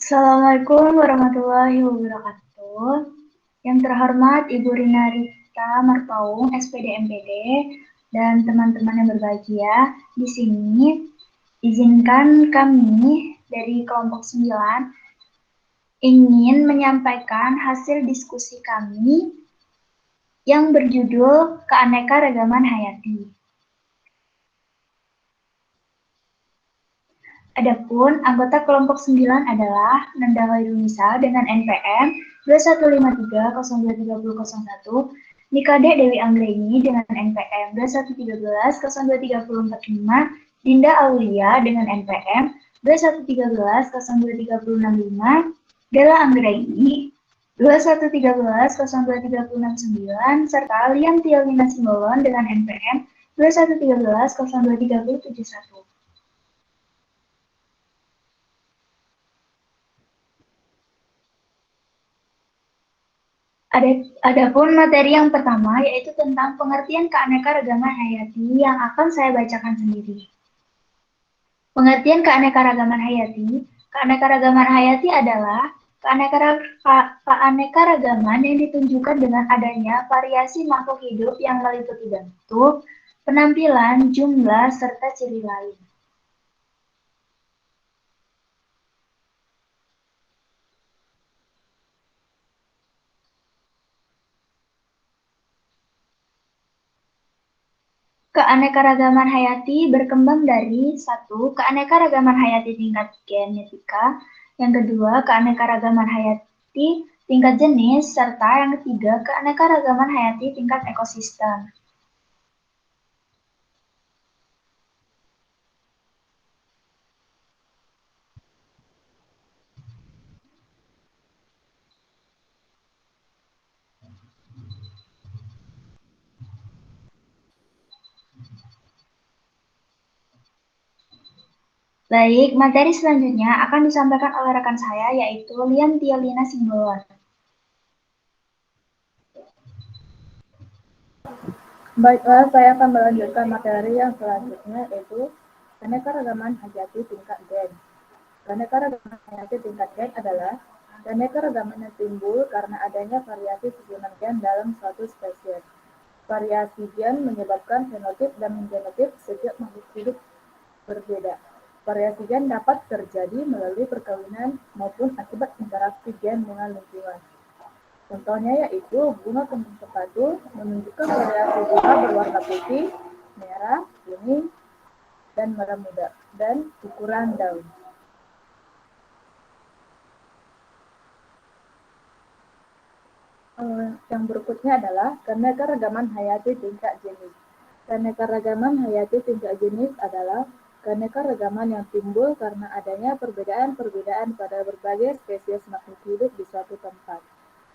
Assalamualaikum warahmatullahi wabarakatuh. Yang terhormat Ibu Rina Rita Marpaung, SPD MPD, dan teman-teman yang berbahagia, di sini izinkan kami dari kelompok 9 ingin menyampaikan hasil diskusi kami yang berjudul Keanekaragaman Hayati. Adapun anggota kelompok 9 adalah Nanda Hoirunisa dengan NPM 2153023001, Nikade Dewi Anggreni dengan NPM 2113023045, Dinda Aulia dengan NPM 2113023065, Della Anggreni 2113023069, serta Liam Tielina Simbolon dengan NPM 2113023071. Adapun materi yang pertama yaitu tentang pengertian keanekaragaman hayati yang akan saya bacakan sendiri. Pengertian keanekaragaman hayati adalah keanekaragaman yang ditunjukkan dengan adanya variasi makhluk hidup yang meliputi bentuk, penampilan, jumlah, serta ciri lain. Keanekaragaman hayati berkembang dari 1. Keanekaragaman hayati tingkat genetika, yang kedua, keanekaragaman hayati tingkat jenis, serta yang ketiga, keanekaragaman hayati tingkat ekosistem. Baik, materi selanjutnya akan disampaikan oleh rekan saya, yaitu Liam Tielina Simbolon. Baiklah, saya akan melanjutkan materi yang selanjutnya, yaitu keanekaragaman hayati tingkat gen. Keanekaragaman hayati tingkat gen adalah keanekaragaman yang timbul karena adanya variasi susunan gen dalam suatu spesies. Variasi gen menyebabkan fenotip dan genotip setiap makhluk hidup berbeda. Variasi gen dapat terjadi melalui perkawinan maupun akibat interaksi gen dengan lingkungan. Contohnya yaitu bunga kembang sepatu menunjukkan variasi bunga berwarna putih, merah, kuning, dan merah muda, dan ukuran daun. Yang berikutnya adalah keanekaragaman hayati tingkat jenis. Keanekaragaman hayati tingkat jenis adalah keanekaragaman yang timbul karena adanya perbedaan-perbedaan pada berbagai spesies makhluk hidup di suatu tempat.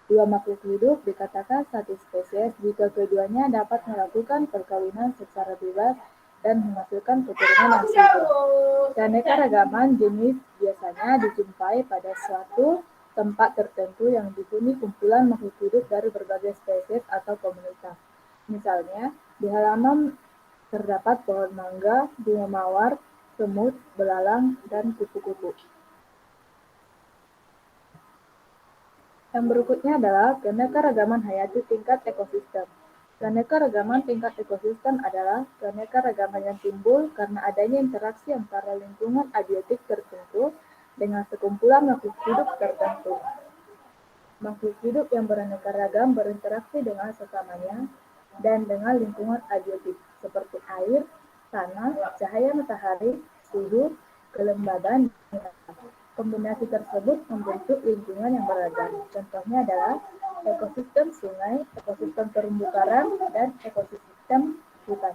Dua makhluk hidup dikatakan satu spesies jika keduanya dapat melakukan perkawinan secara bebas dan menghasilkan keturunan yang subur. Keanekaragaman jenis biasanya dijumpai pada suatu tempat tertentu yang dihuni kumpulan makhluk hidup dari berbagai spesies atau komunitas. Misalnya, di halaman terdapat pohon mangga, bunga mawar, semut, belalang, dan kupu-kupu. Yang berikutnya adalah keanekaragaman hayati tingkat ekosistem. Keanekaragaman tingkat ekosistem adalah keanekaragaman yang timbul karena adanya interaksi antara lingkungan abiotik tertentu dengan sekumpulan makhluk hidup tertentu. Makhluk hidup yang beraneka ragam berinteraksi dengan sesamanya dan dengan lingkungan abiotik seperti air, tanah, cahaya matahari, suhu, kelembaban, dan kombinasi tersebut membentuk lingkungan yang beragam. Contohnya adalah ekosistem sungai, ekosistem terumbu karang, dan ekosistem hutan.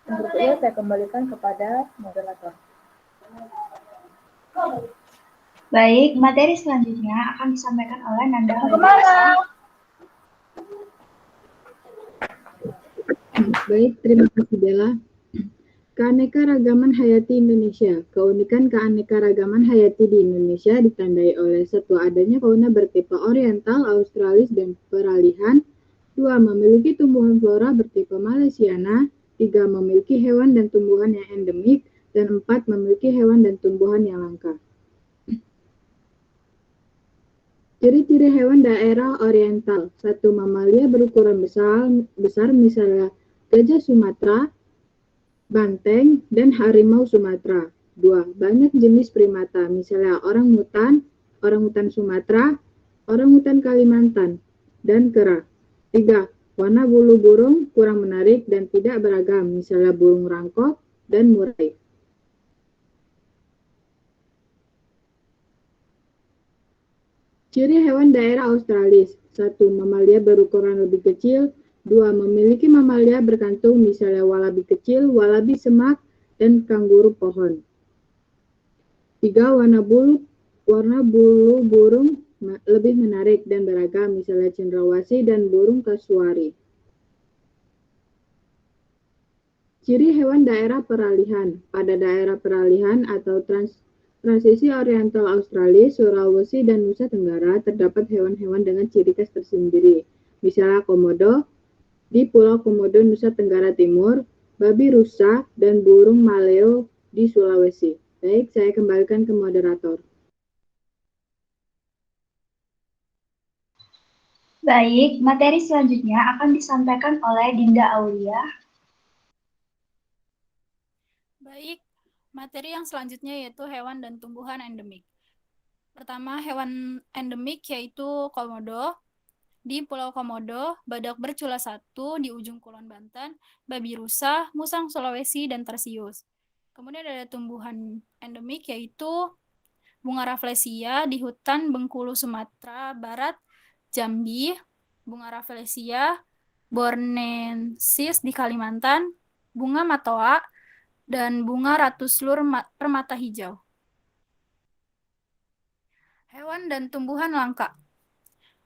Berikutnya saya kembalikan kepada moderator. Baik, materi selanjutnya akan disampaikan oleh Nanda Hoirunisa. Baik, terima kasih Bella. Keanekaragaman hayati Indonesia. Keunikan keanekaragaman hayati di Indonesia ditandai oleh 1. Adanya fauna bertipe oriental, australis, dan peralihan. 2. Memiliki tumbuhan flora bertipe Malaysiana. 3. Memiliki hewan dan tumbuhan yang endemik. Dan 4. Memiliki hewan dan tumbuhan yang langka. Ciri-ciri hewan daerah oriental. 1. Mamalia berukuran besar misalnya gajah Sumatera, banteng, dan harimau Sumatera. 2. Banyak jenis primata, misalnya orang hutan Sumatera, orang hutan Kalimantan, dan kera. 3. Warna bulu burung kurang menarik dan tidak beragam, misalnya burung rangkop dan murai. Ciri hewan daerah Australis. 1. Mamalia berukuran lebih kecil. 2. Memiliki mamalia berkantung, misalnya walabi kecil, walabi semak, dan kanguru pohon. 3. Warna bulu burung lebih menarik dan beragam, misalnya cendrawasih dan burung kasuari. Ciri hewan daerah peralihan. Pada daerah peralihan atau transisi oriental Australia, Sulawesi, dan Nusa Tenggara terdapat hewan-hewan dengan ciri khas tersendiri. Misalnya komodo di Pulau Komodo, Nusa Tenggara Timur, babi rusa, dan burung maleo di Sulawesi. Baik, saya kembalikan ke moderator. Baik, materi selanjutnya akan disampaikan oleh Dinda Aulia. Baik, materi yang selanjutnya yaitu hewan dan tumbuhan endemik. Pertama, hewan endemik yaitu komodo. Di Pulau Komodo, badak bercula 1 di ujung kulon Banten, babi rusa, musang Sulawesi, dan tarsius. Kemudian ada tumbuhan endemik yaitu bunga rafflesia di hutan Bengkulu Sumatera Barat, Jambi, bunga rafflesia bornensis di Kalimantan, bunga matoa, dan bunga ratus lur permata hijau. Hewan dan tumbuhan langka.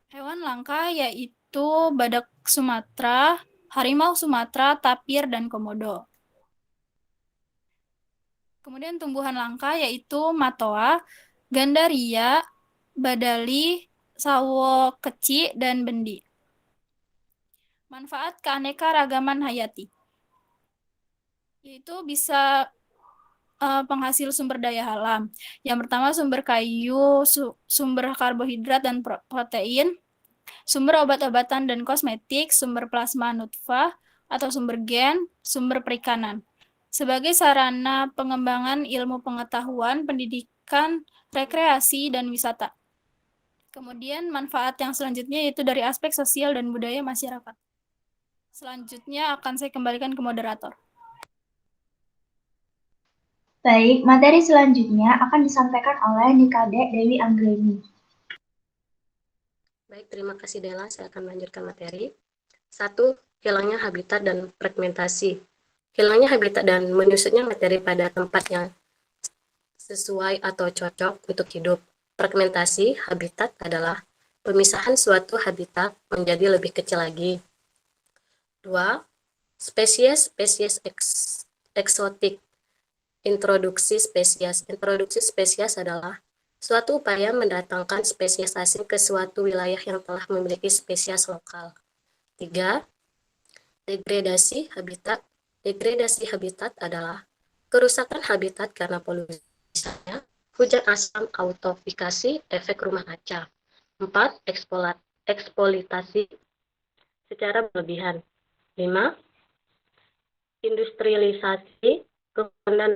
Hewan langka yaitu badak Sumatera, harimau Sumatera, tapir, dan komodo. Kemudian tumbuhan langka yaitu matoa, gandaria, badali, sawo keci, dan bendi. Manfaat keanekaragaman hayati yaitu bisa penghasil sumber daya alam. Yang pertama sumber kayu, sumber karbohidrat dan protein, sumber obat-obatan dan kosmetik, sumber plasma nutfah atau sumber gen, sumber perikanan. Sebagai sarana pengembangan ilmu pengetahuan, pendidikan, rekreasi, dan wisata. Kemudian manfaat yang selanjutnya yaitu dari aspek sosial dan budaya masyarakat. Selanjutnya akan saya kembalikan ke moderator. Baik, materi selanjutnya akan disampaikan oleh Nikade Dewi Anggreni. Baik, terima kasih Dela. Saya akan melanjutkan materi. 1. Hilangnya habitat dan fragmentasi. Hilangnya habitat dan menyusutnya materi pada tempat yang sesuai atau cocok untuk hidup. Fragmentasi habitat adalah pemisahan suatu habitat menjadi lebih kecil lagi. 2. Spesies eksotik. Introduksi spesies adalah suatu upaya mendatangkan spesies asing ke suatu wilayah yang telah memiliki spesies lokal. 3. Degradasi habitat. Degradasi habitat adalah kerusakan habitat karena polusi, misalnya hujan asam, autofikasi, efek rumah kaca. 4. Eksploitasi secara berlebihan. 5. Industrialisasi, kehutanan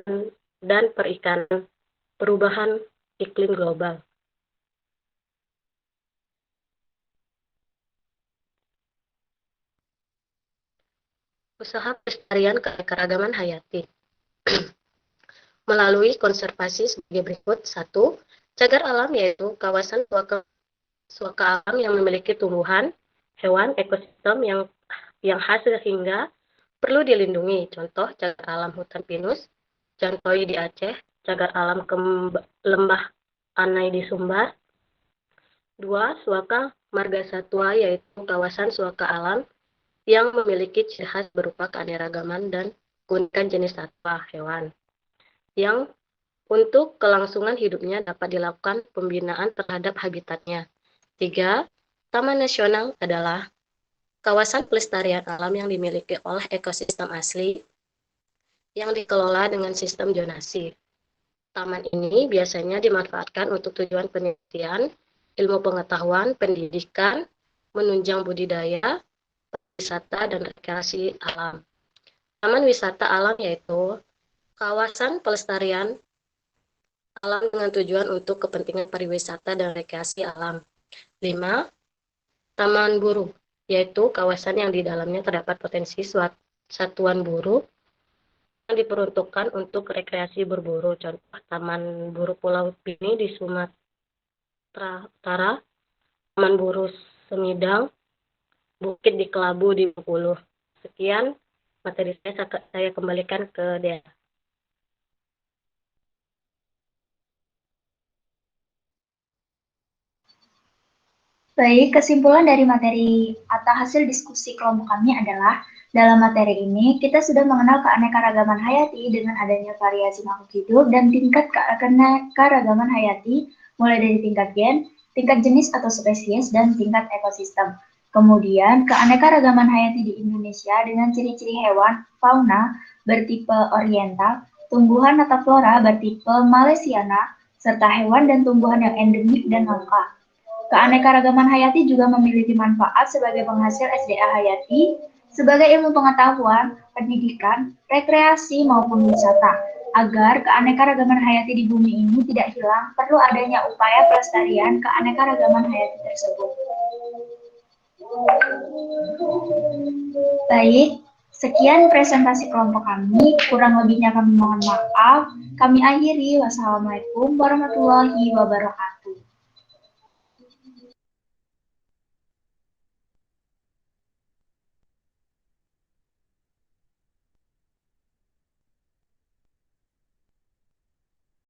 dan perikanan, perubahan iklim global. Usaha pelestarian keanekaragaman hayati melalui konservasi sebagai berikut. 1. Cagar alam yaitu kawasan suaka alam yang memiliki tumbuhan, hewan, ekosistem yang khas sehingga perlu dilindungi. Contoh, cagar alam hutan pinus, Jantoi di Aceh, cagar alam lembah Anai di Sumbar. 2. Suaka marga satwa yaitu kawasan suaka alam yang memiliki ciri khas berupa keanekaragaman dan keunikan jenis satwa, hewan, yang untuk kelangsungan hidupnya dapat dilakukan pembinaan terhadap habitatnya. 3. Taman nasional adalah kawasan pelestarian alam yang dimiliki oleh ekosistem asli yang dikelola dengan sistem zonasi. Taman ini biasanya dimanfaatkan untuk tujuan penelitian, ilmu pengetahuan, pendidikan, menunjang budidaya, wisata, dan rekreasi alam. Taman wisata alam yaitu kawasan pelestarian alam dengan tujuan untuk kepentingan pariwisata dan rekreasi alam. 5. Taman buru, yaitu kawasan yang di dalamnya terdapat potensi satuan buru yang diperuntukkan untuk rekreasi berburu. Contoh Taman Buru Pulau Bini di Sumatera Utara, Taman Buru Semidang, Bukit di Kelabu di Bengkulu. Sekian materi saya kembalikan ke Dea. Baik, kesimpulan dari materi atau hasil diskusi kelompok kami adalah dalam materi ini kita sudah mengenal keanekaragaman hayati dengan adanya variasi makhluk hidup dan tingkat keanekaragaman hayati mulai dari tingkat gen, tingkat jenis atau spesies, dan tingkat ekosistem. Kemudian, keanekaragaman hayati di Indonesia dengan ciri-ciri hewan, fauna, bertipe oriental, tumbuhan atau flora bertipe Malaysiana, serta hewan dan tumbuhan yang endemik dan langka. Keanekaragaman hayati juga memiliki manfaat sebagai penghasil SDA hayati, sebagai ilmu pengetahuan, pendidikan, rekreasi, maupun wisata. Agar keanekaragaman hayati di bumi ini tidak hilang, perlu adanya upaya pelestarian keanekaragaman hayati tersebut. Baik, sekian presentasi kelompok kami. Kurang lebihnya kami mohon maaf. Kami akhiri. Wassalamualaikum warahmatullahi wabarakatuh.